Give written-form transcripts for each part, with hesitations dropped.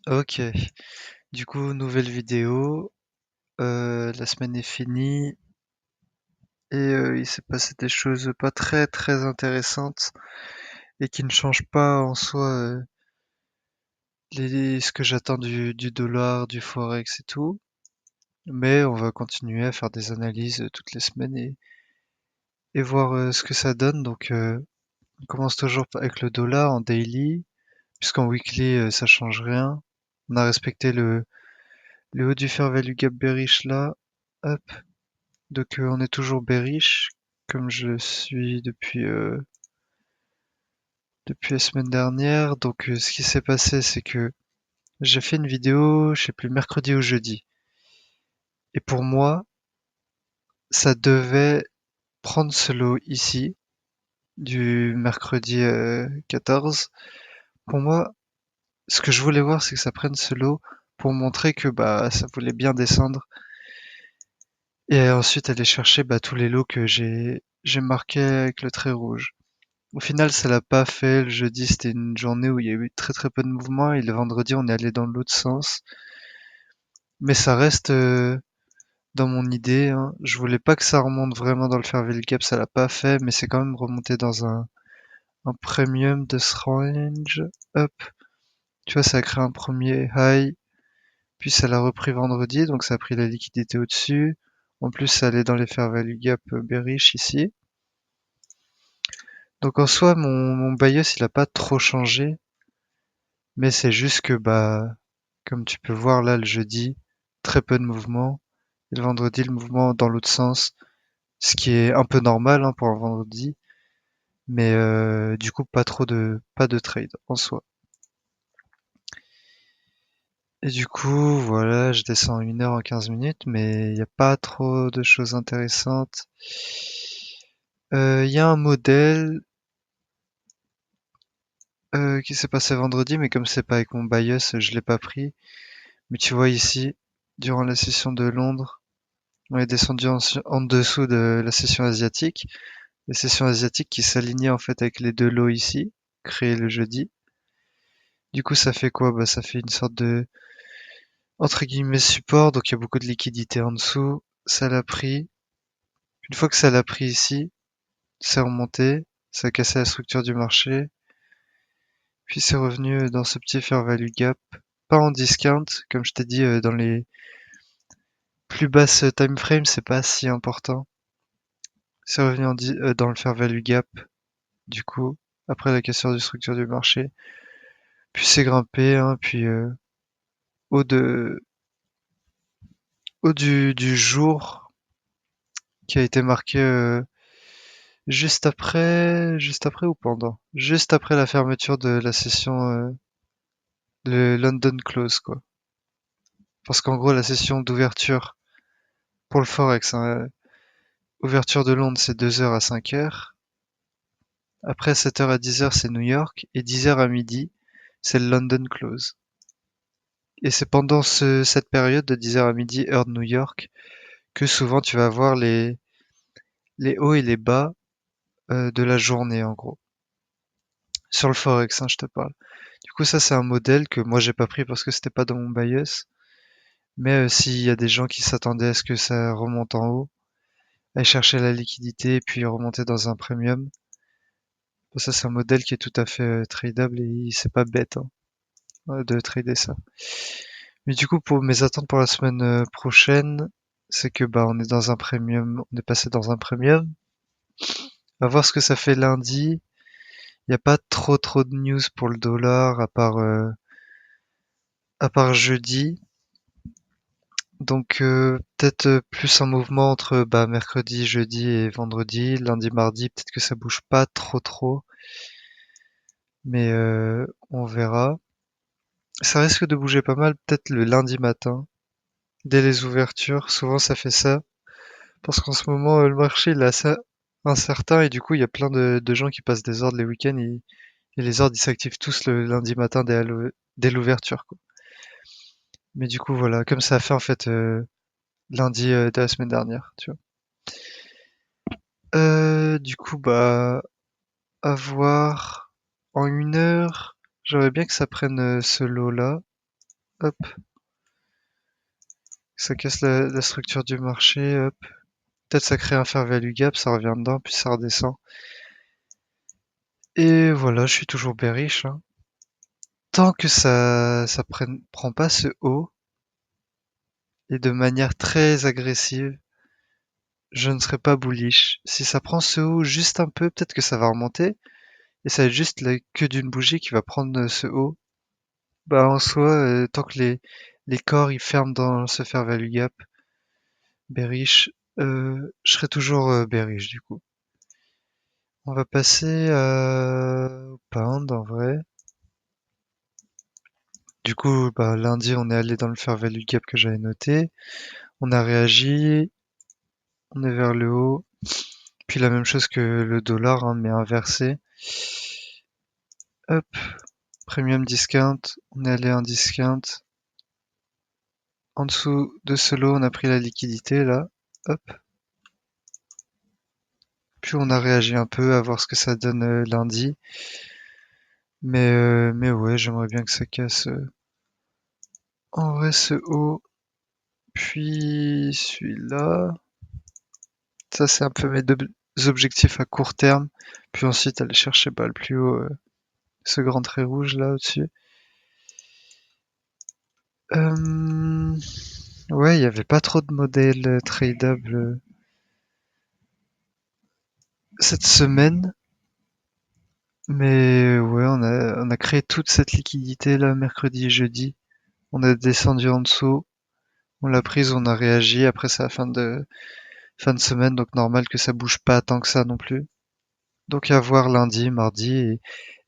Ok, du coup, nouvelle vidéo. La semaine est finie et il s'est passé des choses pas très très intéressantes et qui ne changent pas en soi ce que j'attends du dollar, du forex et tout. Mais on va continuer à faire des analyses toutes les semaines et voir ce que ça donne. Donc, on commence toujours avec le dollar en daily, puisqu'en weekly ça change rien. On a respecté le haut du fair value gap bearish là. Hop. Donc on est toujours bearish, comme je suis depuis la semaine dernière. Donc ce qui s'est passé, c'est que j'ai fait une vidéo, je sais plus, mercredi ou jeudi. Et pour moi, ça devait prendre ce lot ici, du mercredi 14. Pour moi, ce que je voulais voir, c'est que ça prenne ce lot pour montrer que bah ça voulait bien descendre. Et ensuite aller chercher bah, tous les lots que j'ai marqués avec le trait rouge. Au final, ça l'a pas fait. Le jeudi, c'était une journée où il y a eu très très peu de mouvement et le vendredi, on est allé dans l'autre sens. Mais ça reste dans mon idée, hein. Je voulais pas que ça remonte vraiment dans le Fairvale Gap, ça l'a pas fait, mais c'est quand même remonté dans un premium de ce range. Hop, tu vois, ça a créé un premier high, puis ça l'a repris vendredi, donc ça a pris la liquidité au-dessus. En plus, ça allait dans les Fair Value Gap bearish ici. Donc en soi, mon bias, il a pas trop changé, mais c'est juste que bah comme tu peux voir là le jeudi, très peu de mouvement. Et le vendredi, le mouvement dans l'autre sens, ce qui est un peu normal hein, pour un vendredi, mais du coup pas de trade en soi. Et du coup, voilà, je descends 1 heure en 15 minutes, mais il n'y a pas trop de choses intéressantes. Il y a un modèle qui s'est passé vendredi, mais comme c'est pas avec mon bias, je l'ai pas pris. Mais tu vois ici, durant la session de Londres, on est descendu en dessous de la session asiatique. Les sessions asiatiques qui s'alignaient en fait avec les deux lots ici, créés le jeudi. Du coup, ça fait quoi? Bah, ça fait une sorte de, entre guillemets, support, donc il y a beaucoup de liquidité en dessous. Ça l'a pris. Une fois que ça l'a pris ici, c'est remonté, ça a cassé la structure du marché, puis c'est revenu dans ce petit fair value gap, pas en discount, comme je t'ai dit, dans les plus basses time frames, c'est pas si important. C'est revenu dans le fair value gap, du coup, après la cassure de structure du marché. Puis c'est grimpé, hein, puis haut de haut du jour qui a été marqué juste après ou pendant? Juste après la fermeture de la session, le London Close, quoi. Parce qu'en gros, la session d'ouverture pour le Forex, hein, ouverture de Londres, c'est 2 heures à 5 heures. Après 7 heures à 10 heures, c'est New York. Et 10 heures à midi, c'est le London Close. Et c'est pendant cette période de 10 heures à midi, heure de New York, que souvent tu vas voir les hauts et les bas de la journée, en gros. Sur le Forex, hein, je te parle. Du coup, ça, c'est un modèle que moi, j'ai pas pris parce que c'était pas dans mon bias. Mais s'il y a des gens qui s'attendaient à ce que ça remonte en haut, à chercher la liquidité et puis remonter dans un premium, bah, ça, c'est un modèle qui est tout à fait tradable et c'est pas bête hein, de trader ça. Mais du coup, pour mes attentes pour la semaine prochaine, c'est que bah on est dans un premium, on est passé dans un premium. On va voir ce que ça fait lundi. Il n'y a pas trop de news pour le dollar à part jeudi. Donc peut-être plus un mouvement entre bah, mercredi, jeudi et vendredi, lundi, mardi, peut-être que ça bouge pas trop, mais on verra. Ça risque de bouger pas mal peut-être le lundi matin, dès les ouvertures, souvent ça fait ça, parce qu'en ce moment le marché il est assez incertain et du coup il y a plein de gens qui passent des ordres les week-ends et les ordres ils s'activent tous le lundi matin dès l'ouverture quoi. Mais du coup voilà, comme ça a fait en fait lundi de la semaine dernière, tu vois. Du coup bah à voir en 1 heure. J'aimerais bien que ça prenne ce lot-là. hop, ça casse la structure du marché, hop. Peut-être ça crée un fair value gap, ça revient dedans, puis ça redescend. Et voilà, je suis toujours bearish, hein. Tant que prend pas ce haut, et de manière très agressive, je ne serai pas bullish. Si ça prend ce haut juste un peu, peut-être que ça va remonter, et ça va être juste la queue d'une bougie qui va prendre ce haut. Bah en soi, tant que les corps ils ferment dans ce fair value gap, bearish, je serai toujours bearish du coup. On va passer au pound en vrai. Du coup, bah, lundi, on est allé dans le fair value gap que j'avais noté. On a réagi, on est vers le haut. Puis la même chose que le dollar, hein, mais inversé. Hop, premium discount, on est allé en discount. En dessous de ce lot, on a pris la liquidité là. Hop. Puis on a réagi un peu à voir ce que ça donne lundi. Mais ouais, j'aimerais bien que ça casse en vrai ce haut. Puis celui-là. Ça, c'est un peu mes deux objectifs à court terme. Puis ensuite, aller chercher bah, le plus haut, ce grand trait rouge là au-dessus. Euh, Ouais, il n'y avait pas trop de modèles tradables cette semaine. Mais ouais, on a créé toute cette liquidité là, mercredi et jeudi. On a descendu en dessous, on l'a prise, on a réagi. Après, c'est la fin de semaine, donc normal que ça bouge pas tant que ça non plus. Donc à voir lundi, mardi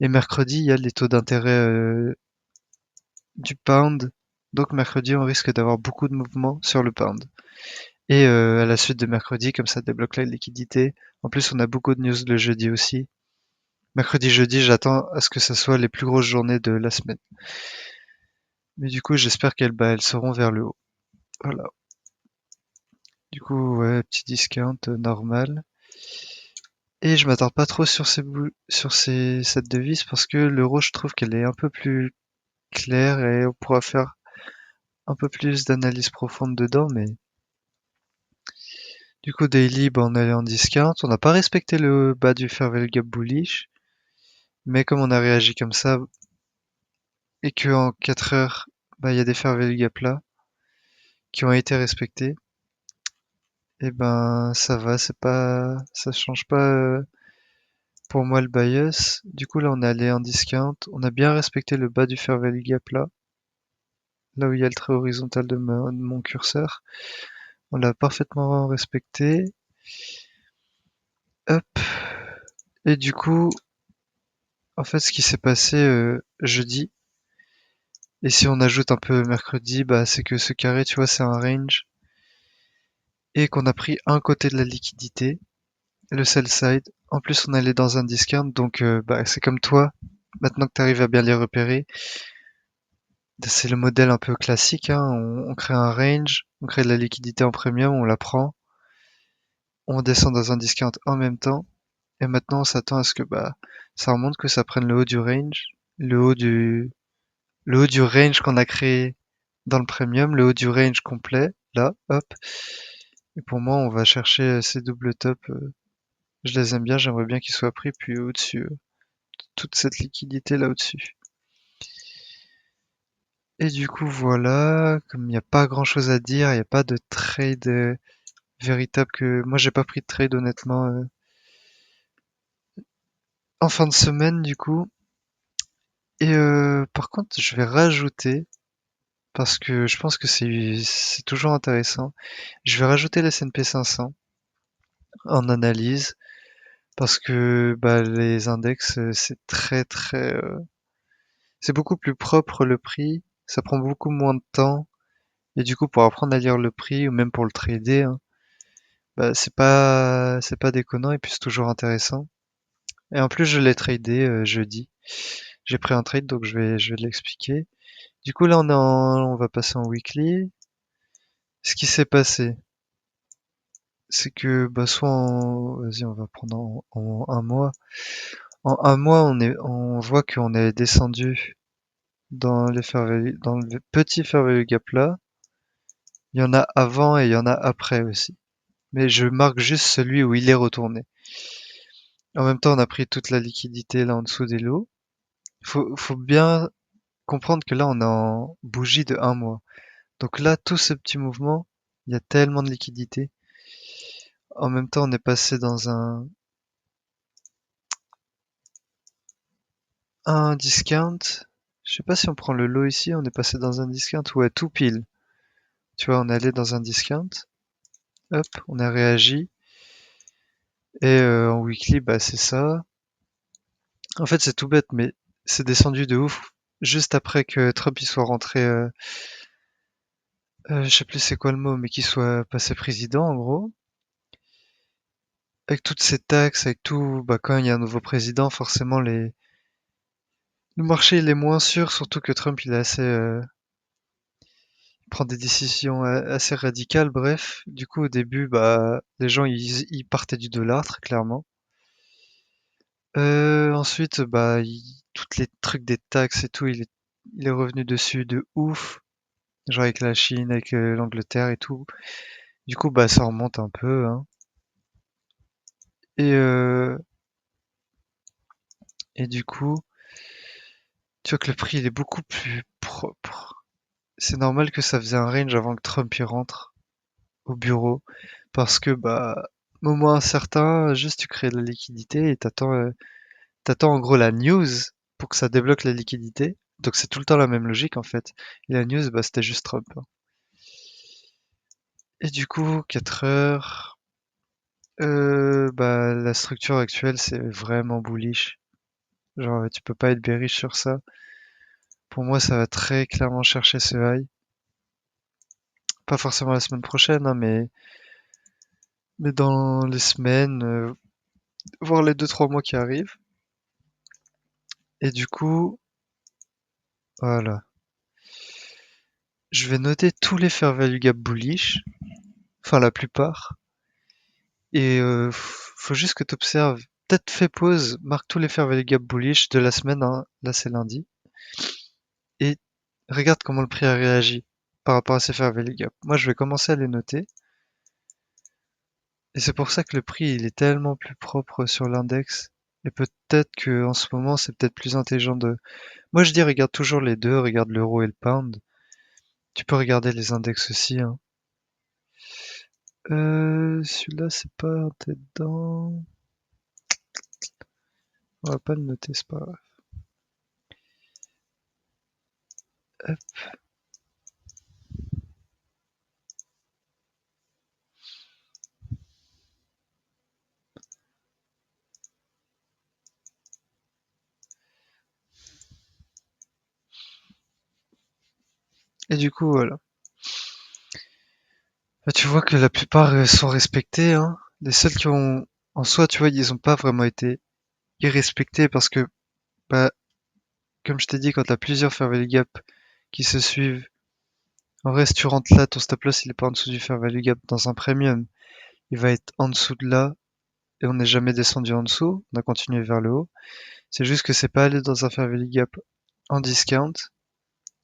et mercredi, il y a les taux d'intérêt du pound. Donc mercredi, on risque d'avoir beaucoup de mouvements sur le pound. Et à la suite de mercredi, comme ça débloque la liquidité. En plus, on a beaucoup de news le jeudi aussi. Mercredi, jeudi, j'attends à ce que ce soit les plus grosses journées de la semaine. Mais du coup, j'espère qu'elles seront vers le haut. Voilà. Du coup, ouais, petit discount normal. Et je m'attarde pas trop sur cette devise parce que l'euro, je trouve qu'elle est un peu plus claire et on pourra faire un peu plus d'analyse profonde dedans. Mais du coup, daily, bah, on est allé en discount. On n'a pas respecté le bas du fair value gap bullish. Mais comme on a réagi comme ça et que en 4 heures, bah, il y a des fair value gap là qui ont été respectés, et ben ça va, ça change pas pour moi le bias. Du coup là on est allé en discount, on a bien respecté le bas du fair value gap là où il y a le trait horizontal de mon curseur. On l'a parfaitement respecté. Hop. Et du coup, en fait ce qui s'est passé jeudi, et si on ajoute un peu mercredi, bah c'est que ce carré, tu vois, c'est un range et qu'on a pris un côté de la liquidité, le sell side. En plus, on allait dans un discount, donc bah, c'est comme toi. Maintenant que tu arrives à bien les repérer, c'est le modèle un peu classique, hein. On crée un range, on crée de la liquidité en premium, on la prend, on descend dans un discount en même temps, et maintenant on s'attend à ce que bah ça remonte, que ça prenne le haut du range, le haut du le haut du range qu'on a créé dans le premium, le haut du range complet, là, hop. Et pour moi, on va chercher ces doubles tops. Je les aime bien, j'aimerais bien qu'ils soient pris, puis au-dessus, toute cette liquidité là au-dessus. Et du coup, voilà, comme il n'y a pas grand-chose à dire, il n'y a pas de trade véritable que... Moi, j'ai pas pris de trade honnêtement en fin de semaine du coup. Et par contre, je vais rajouter, parce que je pense que c'est toujours intéressant, je vais rajouter la S&P 500 en analyse, parce que bah, les index, c'est c'est beaucoup plus propre le prix, ça prend beaucoup moins de temps, et du coup, pour apprendre à lire le prix, ou même pour le trader, hein, bah, c'est pas déconnant, et puis c'est toujours intéressant. Et en plus, je l'ai tradé jeudi. J'ai pris un trade, donc je vais l'expliquer. Du coup, là, on va passer en weekly. Ce qui s'est passé, c'est que, bah, vas-y, on va prendre en un mois. En un mois, on voit qu'on est descendu dans le petit fair value gap là, il y en a avant et il y en a après aussi. Mais je marque juste celui où il est retourné. En même temps, on a pris toute la liquidité là en dessous des lots. Faut bien comprendre que là, on est en bougie de un mois. Donc là, tout ce petit mouvement, il y a tellement de liquidité. En même temps, on est passé dans un discount. Je sais pas si on prend le lot ici, on est passé dans un discount. Ouais, tout pile. Tu vois, on est allé dans un discount. Hop, on a réagi. Et en weekly, bah c'est ça. En fait, c'est tout bête, mais c'est descendu de ouf. Juste après que Trump il soit rentré, je sais plus c'est quoi le mot, mais qu'il soit passé président en gros. Avec toutes ces taxes, avec tout, bah quand il y a un nouveau président, forcément le marché il est moins sûr, surtout que Trump il est assez, il prend des décisions assez radicales. Bref, du coup au début, bah les gens ils partaient du dollar très clairement. Ensuite, bah toutes les trucs des taxes et tout, il est revenu dessus de ouf. Genre avec la Chine, avec l'Angleterre et tout. Du coup, bah ça remonte un peu, hein. Et, euh, et du coup, tu vois que le prix il est beaucoup plus propre. C'est normal que ça faisait un range avant que Trump y rentre au bureau. Parce que bah moment incertain, juste tu crées de la liquidité et t'attends en gros la news pour que ça débloque la liquidité. Donc c'est tout le temps la même logique en fait. Et la news, bah c'était juste Trump, hein. Et du coup, 4 heures. Bah la structure actuelle c'est vraiment bullish. Genre tu peux pas être bearish sur ça. Pour moi, ça va très clairement chercher ce high. Pas forcément la semaine prochaine, hein, mais dans les semaines, voire les 2 3 mois qui arrivent. Et du coup, voilà. Je vais noter tous les fair value gap bullish, enfin la plupart. Et faut juste que tu observes. Peut-être fais pause, marque tous les fair value gap bullish de la semaine, hein. Là c'est lundi. Et regarde comment le prix a réagi par rapport à ces fair value gap. Moi je vais commencer à les noter. Et c'est pour ça que le prix, il est tellement plus propre sur l'index. Et peut-être que en ce moment, c'est peut-être plus intelligent de. Moi, je dis, regarde toujours les deux, regarde l'euro et le pound. Tu peux regarder les index aussi, hein. Celui-là, c'est pas dedans. On va pas le noter, c'est pas grave. Hop. Et du coup, voilà. Bah, tu vois que la plupart sont respectés, hein. Les seuls qui ont, en soi, tu vois, ils ont pas vraiment été irrespectés parce que, bah, comme je t'ai dit, quand t'as plusieurs fair value gap qui se suivent. En vrai, si tu rentres là, ton stop loss, il est pas en dessous du fair value gap dans un premium. Il va être en dessous de là, et on n'est jamais descendu en dessous. On a continué vers le haut. C'est juste que c'est pas allé dans un fair value gap en discount,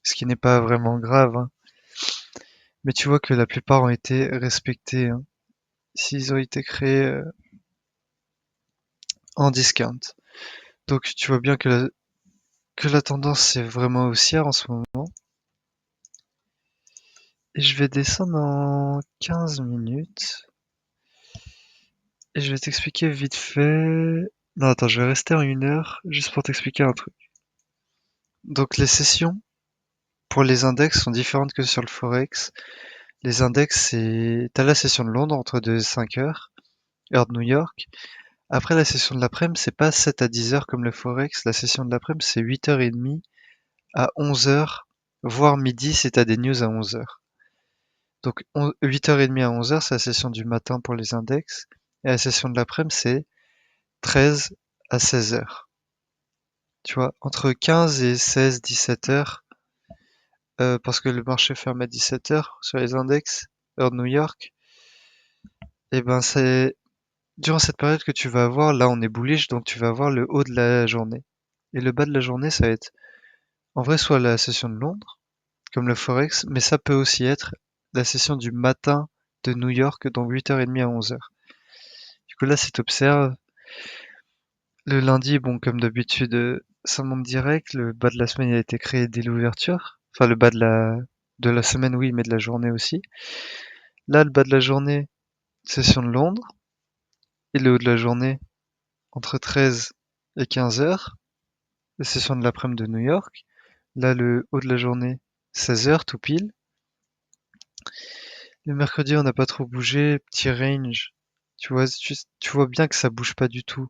ce qui n'est pas vraiment grave, hein. Mais tu vois que la plupart ont été respectés, hein, s'ils ont été créés en discount. Donc tu vois bien que la tendance est vraiment haussière en ce moment. Et je vais descendre en 15 minutes. Et je vais t'expliquer vite fait. Non, attends, je vais rester en 1 heure juste pour t'expliquer un truc. Donc, les sessions pour les index sont différentes que sur le Forex. Les index, t'as la session de Londres entre 2 et 5 heures, heure de New York. Après, la session de l'après-midi, c'est pas 7 à 10 heures comme le Forex. La session de l'après-midi, c'est 8h30 à 11 heures, voire midi si t'as des news à 11 heures. Donc, 8h30 à 11 heures, c'est la session du matin pour les index. Et la session de l'après-midi, c'est 13 à 16 heures. Tu vois, entre 15 et 16, 17 heures, parce que le marché ferme à 17 heures sur les index, heure de New York, et ben c'est durant cette période que tu vas avoir, là on est bullish, donc tu vas avoir le haut de la journée. Et le bas de la journée, ça va être En vrai, soit la session de Londres, comme le Forex, mais ça peut aussi être la session du matin de New York, donc 8h30 à 11h. Du coup, là, si t'observes, le lundi, bon, comme d'habitude, ça monte direct. Le bas de la semaine, il a été créé dès l'ouverture. Enfin, le bas de la semaine, oui, mais de la journée aussi. Là, le bas de la journée, session de Londres. Et le haut de la journée, entre 13 et 15h, la session de l'après-midi de New York. Là, le haut de la journée, 16h, tout pile. Le mercredi, on n'a pas trop bougé, petit range. Tu vois bien que ça bouge pas du tout.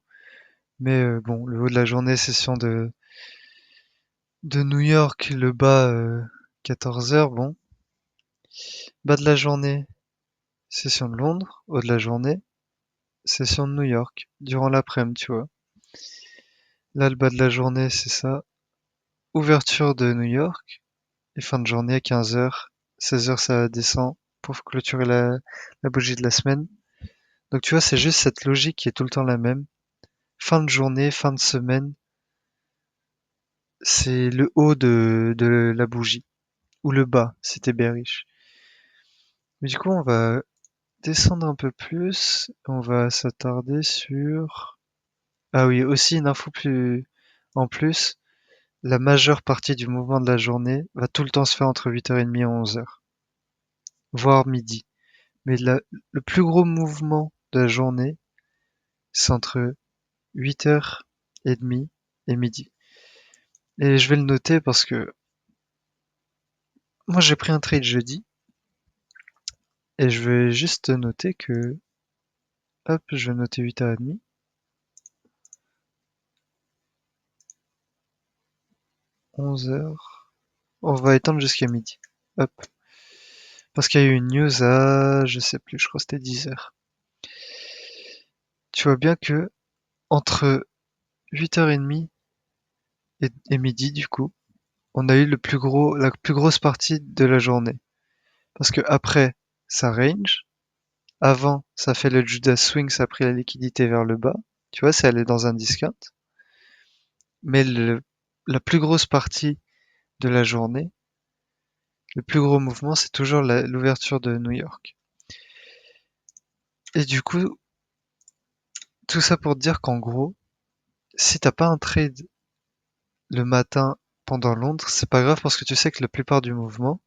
Mais bon, le haut de la journée, session de New York, le bas, 14h, bon. Bas de la journée, session de Londres. Haut de la journée, session de New York. Durant l'après-midi, tu vois. Là, le bas de la journée, c'est ça. Ouverture de New York. Et fin de journée, 15h. 16h, ça descend pour clôturer la bougie de la semaine. Donc tu vois, c'est juste cette logique qui est tout le temps la même. Fin de journée, fin de semaine, c'est le haut de la bougie. Ou le bas, si t'es bearish. Mais du coup, on va descendre un peu plus. On va s'attarder sur... Ah oui, aussi une info plus en plus. La majeure partie du mouvement de la journée va tout le temps se faire entre 8h30 et 11h. Voire midi. Mais le plus gros mouvement de la journée, c'est entre 8h30 et midi. Et je vais le noter parce que moi j'ai pris un trade jeudi et je vais juste noter que, hop, je vais noter 8h30, 11h. On va étendre jusqu'à midi. Hop. Parce qu'il y a eu une news à, je sais plus, je crois que c'était 10h. Tu vois bien que entre 8h30 et midi, du coup, on a eu la plus grosse partie de la journée. Parce que après, ça range. Avant, ça fait le Judas Swing, ça a pris la liquidité vers le bas. Tu vois, c'est allé dans un discount. Mais la plus grosse partie de la journée, le plus gros mouvement, c'est toujours l'ouverture de New York. Et du coup, tout ça pour te dire qu'en gros, si t'as pas un trade le matin pendant Londres, c'est pas grave parce que tu sais que la plupart du mouvement,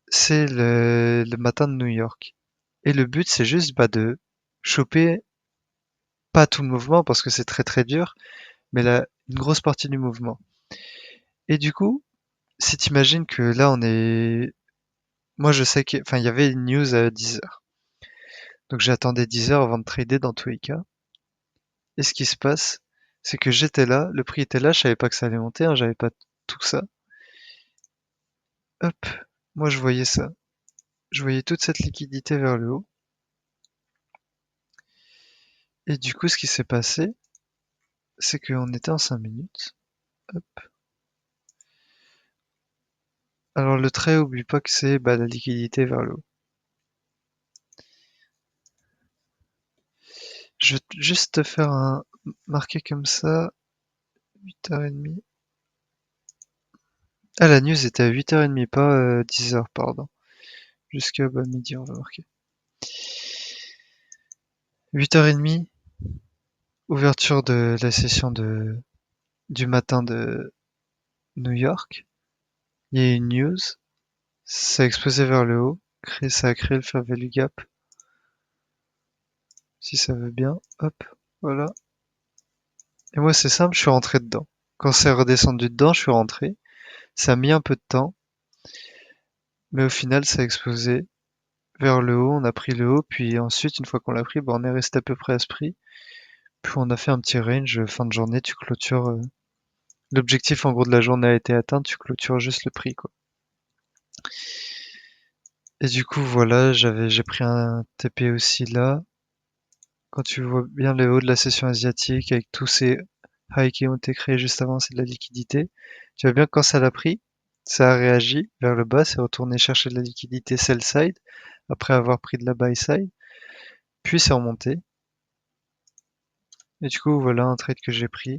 c'est le matin de New York. Et le but, c'est juste bah, de choper pas tout le mouvement parce que c'est très très dur, mais une grosse partie du mouvement. Et du coup, si t'imagines que là on est... Moi je sais qu'il y avait une news à 10h. Donc j'attendais 10h avant de trader dans tous les cas. Et ce qui se passe, c'est que j'étais là, le prix était là, je savais pas que ça allait monter, hein, j'avais pas tout ça. Hop, moi je voyais ça. Je voyais toute cette liquidité vers le haut. Et du coup, ce qui s'est passé, c'est qu'on était en 5 minutes. Hop. Alors le trait, oublie pas que c'est bah, la liquidité vers le haut. Je vais juste te faire un marqué comme ça, 8h30. Ah, la news était à 8h30, pas 10h, pardon. Jusqu'à bah, midi, on va marquer. 8h30, ouverture de la session du matin de New York. Il y a eu une news, ça a explosé vers le haut, ça a créé le fair value gap, si ça veut bien. Hop, voilà. Et moi, c'est simple, je suis rentré dedans. Quand c'est redescendu dedans, je suis rentré. Ça a mis un peu de temps, mais au final, ça a explosé vers le haut. On a pris le haut, puis ensuite, une fois qu'on l'a pris, bah, on est resté à peu près à ce prix. Puis on a fait un petit range, fin de journée, tu clôtures. L'objectif en gros de la journée a été atteint, tu clôtures juste le prix, quoi. Et du coup, voilà, j'ai pris un TP aussi là. Quand tu vois bien le haut de la session asiatique avec tous ces highs qui ont été créés juste avant, c'est de la liquidité. Tu vois bien que quand ça l'a pris, ça a réagi vers le bas, c'est retourné chercher de la liquidité sell side après avoir pris de la buy side, puis c'est remonté. Et du coup, voilà un trade que j'ai pris.